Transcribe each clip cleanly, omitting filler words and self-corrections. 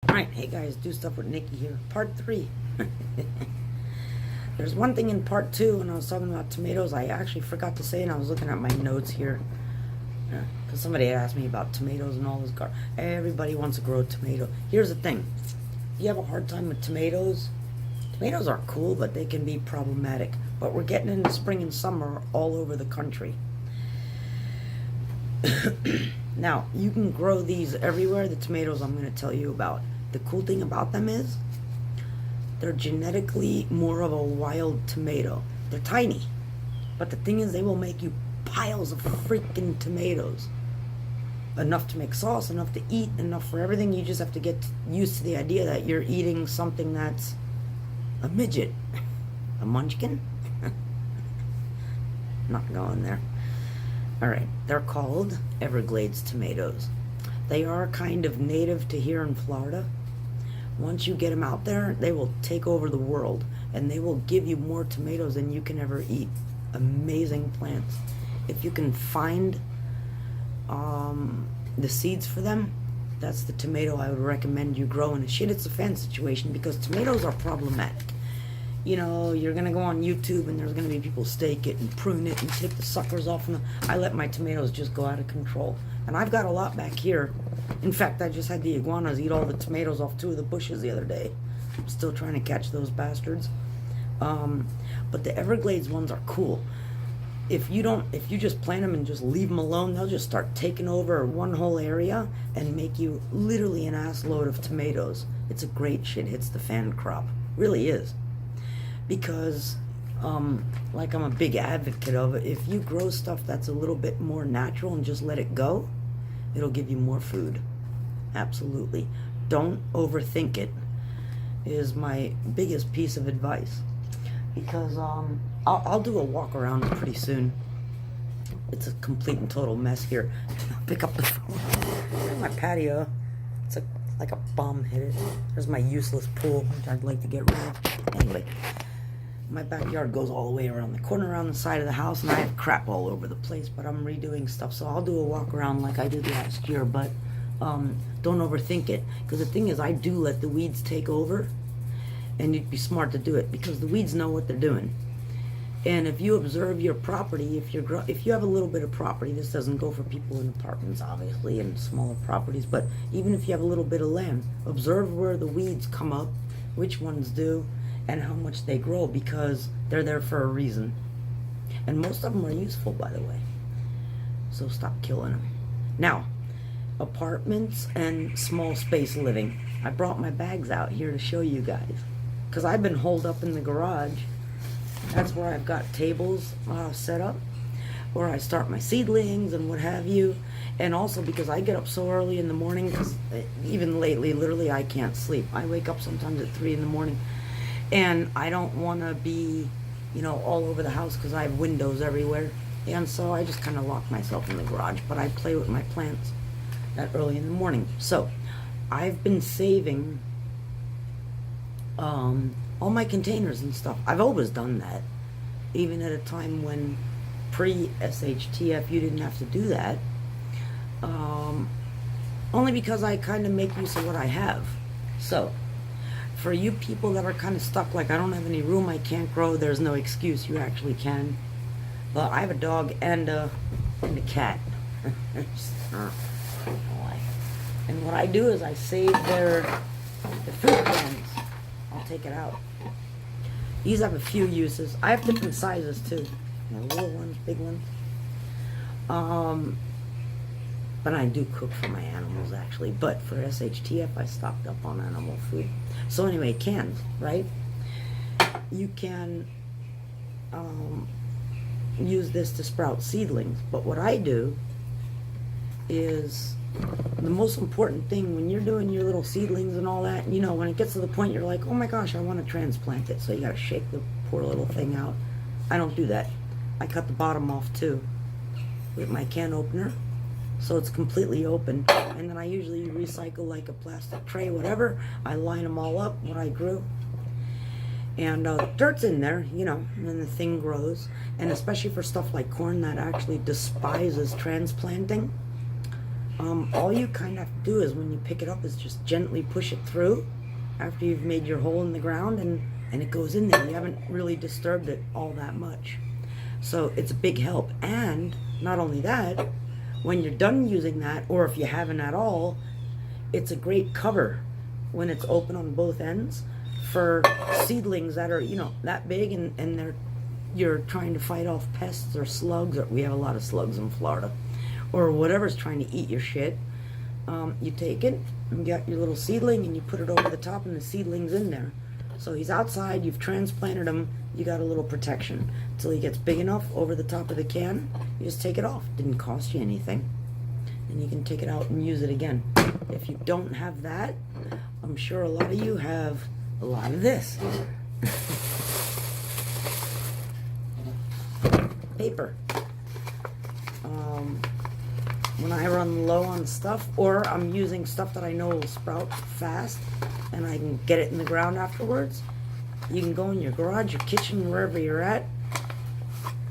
Alright, hey guys, Do Stuff with Nikki here. Part 3. There's one thing in part 2 when I was talking about tomatoes I actually forgot to say, and I was looking at my notes here. Because somebody had asked me about tomatoes and all this garbage. Everybody wants to grow a tomato. Here's the thing. If you have a hard time with tomatoes, tomatoes are cool, but they can be problematic. But we're getting into spring and summer all over the country. Now, you can grow these everywhere, the tomatoes I'm going to tell you about. The cool thing about them is they're genetically more of a wild tomato. They're tiny, but the thing is they will make you piles of freaking tomatoes. Enough to make sauce, enough to eat, enough for everything. You just have to get used to the idea that you're eating something that's a midget. A munchkin? Not going there. Alright, they're called Everglades tomatoes. They are kind of native to here in Florida. Once you get them out there, they will take over the world, and they will give you more tomatoes than you can ever eat. Amazing plants. If you can find the seeds for them, that's the tomato I would recommend you grow. And it's a fan situation because tomatoes are problematic. You know, you're going to go on YouTube and there's going to be people stake it and prune it and take the suckers off. And I let my tomatoes just go out of control. And I've got a lot back here. In fact, I just had the iguanas eat all the tomatoes off 2 of the bushes the other day. I'm still trying to catch those bastards. But the Everglades ones are cool. If you just plant them and just leave them alone, they'll just start taking over one whole area and make you literally an ass load of tomatoes. It's a great shit. Hits the fan crop. Really is. Because, like I'm a big advocate of it, if you grow stuff that's a little bit more natural and just let it go, it'll give you more food. Absolutely. Don't overthink it, is my biggest piece of advice. Because, I'll do a walk around pretty soon. It's a complete and total mess here. I'll pick up the phone. There's my patio. It's like a bomb hit it. There's my useless pool, which I'd like to get rid of. Anyway. My backyard goes all the way around the corner, around the side of the house, and I have crap all over the place, but I'm redoing stuff, so I'll do a walk around like I did last year, but don't overthink it, because the thing is, I do let the weeds take over, and you'd be smart to do it, because the weeds know what they're doing. And if you observe your property, if you have a little bit of property, this doesn't go for people in apartments, obviously, and smaller properties, but even if you have a little bit of land, observe where the weeds come up, which ones do, and how much they grow, because they're there for a reason. And most of them are useful, by the way. So stop killing them. Now, apartments and small space living. I brought my bags out here to show you guys, because I've been holed up in the garage. That's where I've got tables set up, where I start my seedlings and what have you. And also because I get up so early in the morning, because even lately, literally I can't sleep. I wake up sometimes at 3 in the morning. And I don't want to be, you know, all over the house because I have windows everywhere. And so I just kind of lock myself in the garage. But I play with my plants that early in the morning. So I've been saving all my containers and stuff. I've always done that. Even at a time when pre-SHTF you didn't have to do that. Only because I kind of make use of what I have. So for you people that are kind of stuck, like I don't have any room, I can't grow, there's no excuse, you actually can. Well, I have a dog and a cat. And what I do is I save their fruit cans. I'll take it out. These have a few uses. I have different sizes too. You know, little ones, big ones. But I do cook for my animals, actually. But for SHTF, I stocked up on animal food. So anyway, cans, right? You can use this to sprout seedlings. But what I do is the most important thing when you're doing your little seedlings and all that, you know, when it gets to the point you're like, oh my gosh, I want to transplant it. So you got to shake the poor little thing out. I don't do that. I cut the bottom off too with my can opener. So it's completely open, and then I usually recycle like a plastic tray, whatever. I line them all up, what I grew, and dirt's in there, you know, and then the thing grows. And especially for stuff like corn that actually despises transplanting, All you kind of have to do is when you pick it up is just gently push it through after you've made your hole in the ground, and it goes in there. You haven't really disturbed it all that much. So it's a big help. And not only that, when you're done using that, or if you haven't at all, it's a great cover when it's open on both ends for seedlings that are, that big, and you're trying to fight off pests or slugs, or we have a lot of slugs in Florida, or whatever's trying to eat your shit. You take it and you got your little seedling and you put it over the top, and the seedling's in there. So he's outside, you've transplanted him, you got a little protection until he gets big enough over the top of the can. You just take it off. Didn't cost you anything, and you can take it out and use it again. If you don't have that, I'm sure a lot of you have a lot of this. Paper. When I run low on stuff, or I'm using stuff that I know will sprout fast and I can get it in the ground afterwards, you can go in your garage, your kitchen, wherever you're at,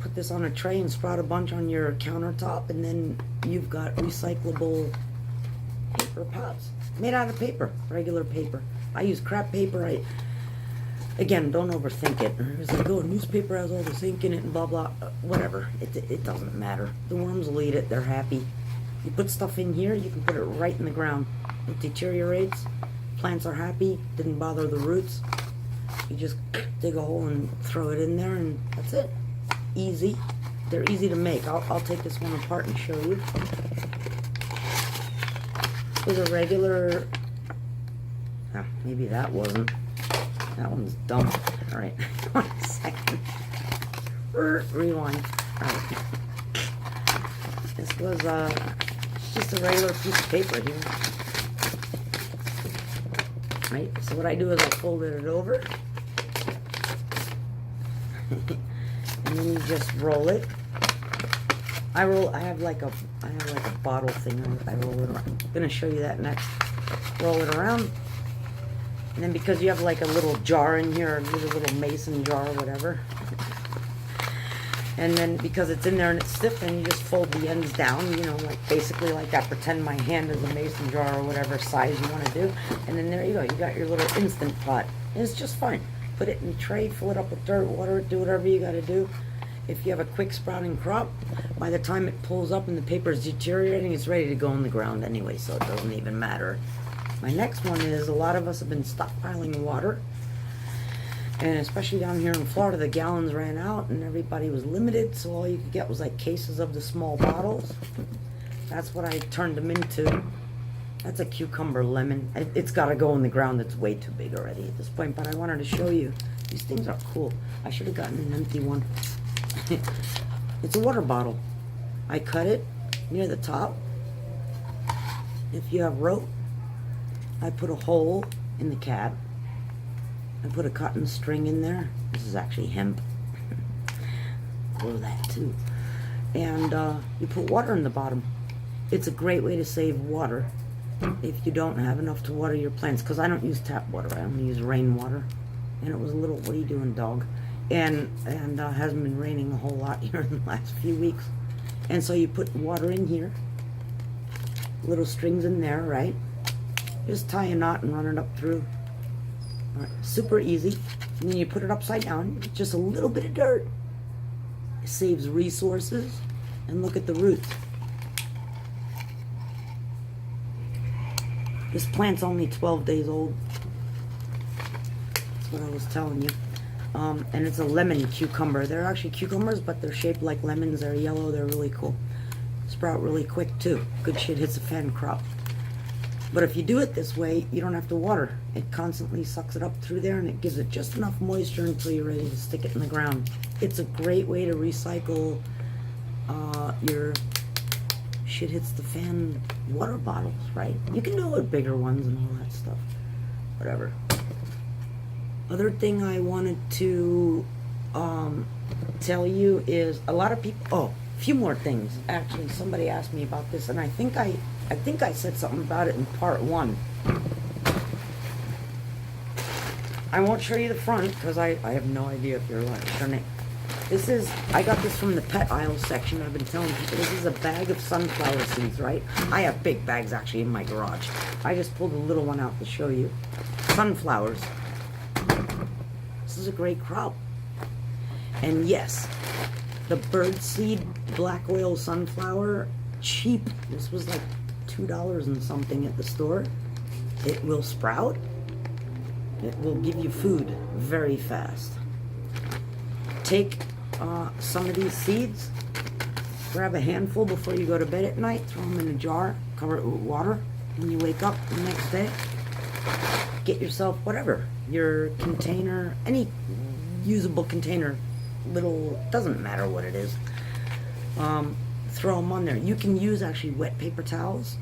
put this on a tray and sprout a bunch on your countertop, and then you've got recyclable paper pots made out of paper, regular paper. I use crap paper. Again, don't overthink it. It's like, oh, newspaper has all this ink in it and blah blah. Whatever. It doesn't matter. The worms will eat it. They're happy. You put stuff in here, you can put it right in the ground. It deteriorates. Plants are happy. Didn't bother the roots. You just dig a hole and throw it in there, and that's it. Easy. They're easy to make. I'll take this one apart and show you. With a regular... maybe that wasn't. That one's dumb. Alright, 1 second. Rewind. Alright. This was just a regular piece of paper here. Right, so what I do is I folded it over. And then you just roll it. I have like a bottle thing. I roll it around. I'm gonna show you that next. Roll it around. And then because you have like a little jar in here, a little mason jar or whatever. And then because it's in there and it's stiff, then you just fold the ends down, like basically like that. Pretend my hand is a mason jar or whatever size you want to do. And then there you go. You got your little instant pot. And it's just fine. Put it in a tray, fill it up with dirt, water it, do whatever you got to do. If you have a quick sprouting crop, by the time it pulls up and the paper is deteriorating, it's ready to go in the ground anyway, so it doesn't even matter. My next one is, a lot of us have been stockpiling water, and especially down here in Florida, the gallons ran out and everybody was limited, so all you could get was like cases of the small bottles. That's what I turned them into. That's a cucumber lemon. It's got to go in the ground. It's way too big already at this point, but I wanted to show you. These things are cool. I should have gotten an empty one. It's a water bottle. I cut it near the top. If you have rope, I put a hole in the cap. I put a cotton string in there. This is actually hemp. Blow that too. And you put water in the bottom. It's a great way to save water if you don't have enough to water your plants, because I don't use tap water. I only use rainwater. And it was a little, what are you doing, dog? And hasn't been raining a whole lot here in the last few weeks. And so you put water in here, little strings in there, right? Just tie a knot and run it up through. All right, super easy. And then you put it upside down, just a little bit of dirt. It saves resources. And look at the roots. This plant's only 12 days old. That's what I was telling you. And it's a lemon cucumber. They're actually cucumbers, but they're shaped like lemons. They're yellow. They're really cool. Sprout really quick, too. Good shit hits a fan crop. But if you do it this way, you don't have to water. It constantly sucks it up through there, and it gives it just enough moisture until you're ready to stick it in the ground. It's a great way to recycle your shit hits the fan water bottles, right? You can do it with bigger ones and all that stuff. Whatever. Other thing I wanted to tell you is a lot of people... Oh, a few more things. Actually, somebody asked me about this, and I think I said something about it in part 1. I won't show you the front because I have no idea if you're turning. I got this from the pet aisle section. I've been telling people this is a bag of sunflower seeds, right? I have big bags actually in my garage. I just pulled a little one out to show you. Sunflowers. This is a great crop. And yes, the birdseed black oil sunflower, cheap. This was like $2 and something at the store. It will sprout. It will give you food very fast. Take some of these seeds, grab a handful before you go to bed at night, throw them in a jar, cover it with water. When you wake up the next day, get yourself whatever, your container, any usable container, little, doesn't matter what it is. Throw them on there. You can use actually wet paper towels,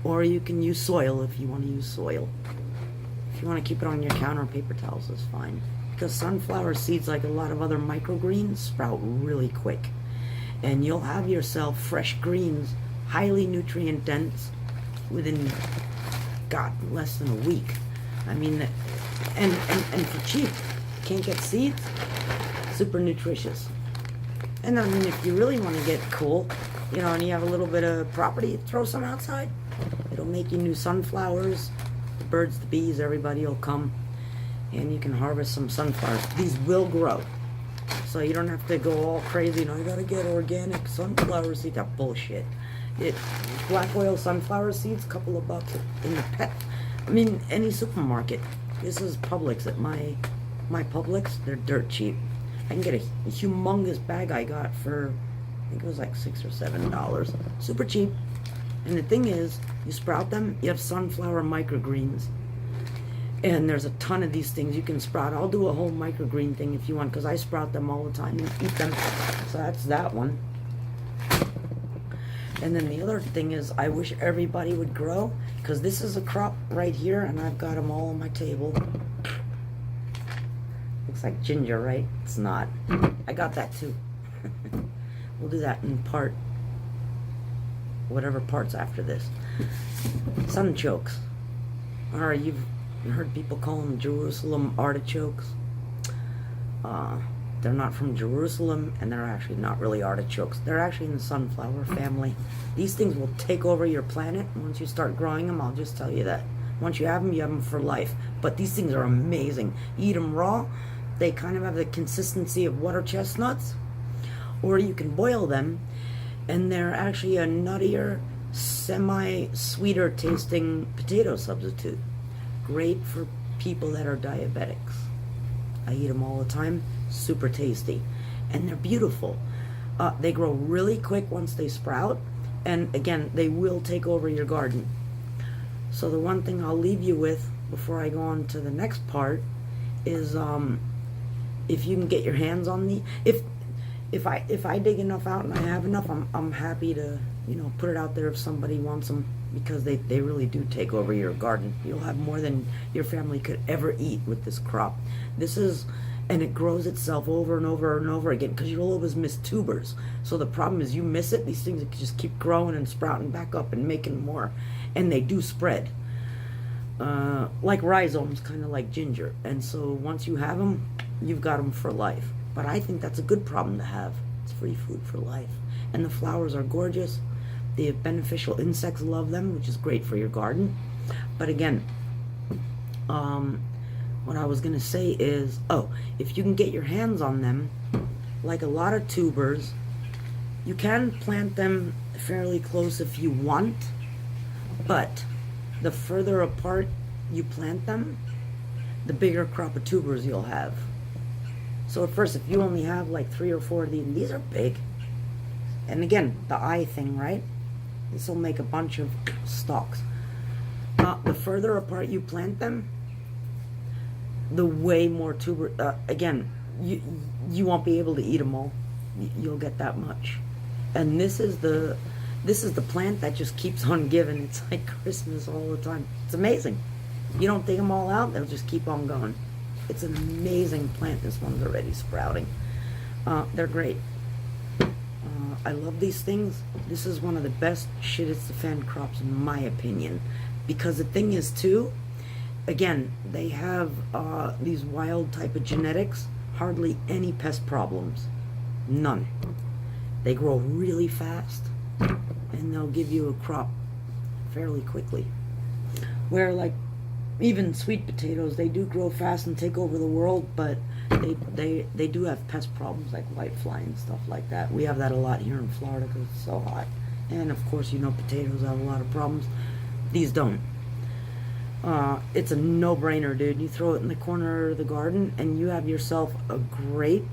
or you can use soil if you want to use soil. If you want to keep it on your counter, paper towels is fine. Because sunflower seeds, like a lot of other microgreens, sprout really quick. And you'll have yourself fresh greens, highly nutrient dense, within, God, less than a week. I mean, and for cheap. Can't get seeds, super nutritious. And I mean, if you really want to get cool, you know, and you have a little bit of property, throw some outside. It'll make you new sunflowers. The birds, the bees, everybody will come. And you can harvest some sunflowers. These will grow. So you don't have to go all crazy, you know, I gotta get organic sunflower seeds. That bullshit. Black oil sunflower seeds, couple of bucks in the pet. I mean, any supermarket. This is Publix. At my Publix, they're dirt cheap. I can get a humongous bag I got for, I think it was like $6 or $7. Super cheap. And the thing is, you sprout them, you have sunflower microgreens. And there's a ton of these things you can sprout. I'll do a whole microgreen thing if you want, because I sprout them all the time and eat them. So that's that one. And then the other thing is, I wish everybody would grow, because this is a crop right here, and I've got them all on my table. Looks like ginger, right? It's not. I got that too. We'll do that in whatever parts after this. Sunchokes. Or you've heard people call them Jerusalem artichokes. They're not from Jerusalem, and they're actually not really artichokes. They're actually in the sunflower family. These things will take over your planet once you start growing them. I'll just tell you that. Once you have them for life. But these things are amazing. You eat them raw. They kind of have the consistency of water chestnuts. Or you can boil them, and they're actually a nuttier, semi-sweeter tasting potato substitute. Great for people that are diabetics. I eat them all the time. Super tasty. And they're beautiful. They grow really quick once they sprout. And again, they will take over your garden. So the one thing I'll leave you with before I go on to the next part is if you can get your hands on the, if I dig enough out and I have enough, I'm happy to, you know, put it out there if somebody wants them, because they really do take over your garden. You'll have more than your family could ever eat with this crop. This is, and it grows itself over and over and over again, because you'll always miss tubers. So the problem is you miss it, these things just keep growing and sprouting back up and making more. And they do spread. Like rhizomes, kind of like ginger. And so once you have them, you've got them for life. But I think that's a good problem to have. It's free food for life. And the flowers are gorgeous. The beneficial insects love them, which is great for your garden. But again, what I was going to say is, if you can get your hands on them, like a lot of tubers, you can plant them fairly close if you want, but the further apart you plant them, the bigger crop of tubers you'll have. So at first, if you only have like 3 or 4 of these are big. And again, the eye thing, right? This will make a bunch of stalks. The further apart you plant them, the way more tuber. Again, you won't be able to eat them all. You'll get that much. And this is the plant that just keeps on giving. It's like Christmas all the time. It's amazing. You don't dig them all out, they'll just keep on going. It's an amazing plant. This one's already sprouting. They're great. I love these things. This is one of the best SHTF crops in my opinion. Because the thing is too, again, they have these wild type of genetics, hardly any pest problems. None. They grow really fast, and they'll give you a crop fairly quickly. Where, like, even sweet potatoes, they do grow fast and take over the world, but they do have pest problems like whitefly and stuff like that. We have that a lot here in Florida because it's so hot. And of course, you know, potatoes have a lot of problems. These don't. It's a no-brainer, dude. You throw it in the corner of the garden and you have yourself a great,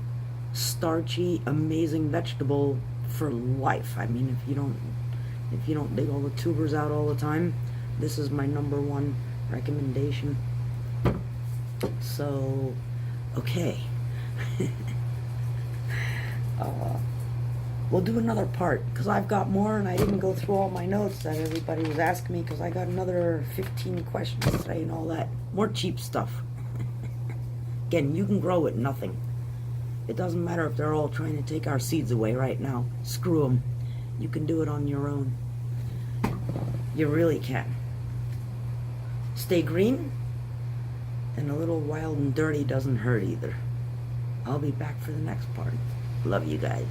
starchy, amazing vegetable for life. I mean, if you don't dig all the tubers out all the time, this is my #1 recommendation. So, okay. We'll do another part because I've got more and I didn't go through all my notes that everybody was asking me because I got another 15 questions today and all that. More cheap stuff. Again, you can grow it nothing. It doesn't matter if they're all trying to take our seeds away right now. Screw them. You can do it on your own. You really can. Stay green, and a little wild and dirty doesn't hurt either. I'll be back for the next part. Love you guys.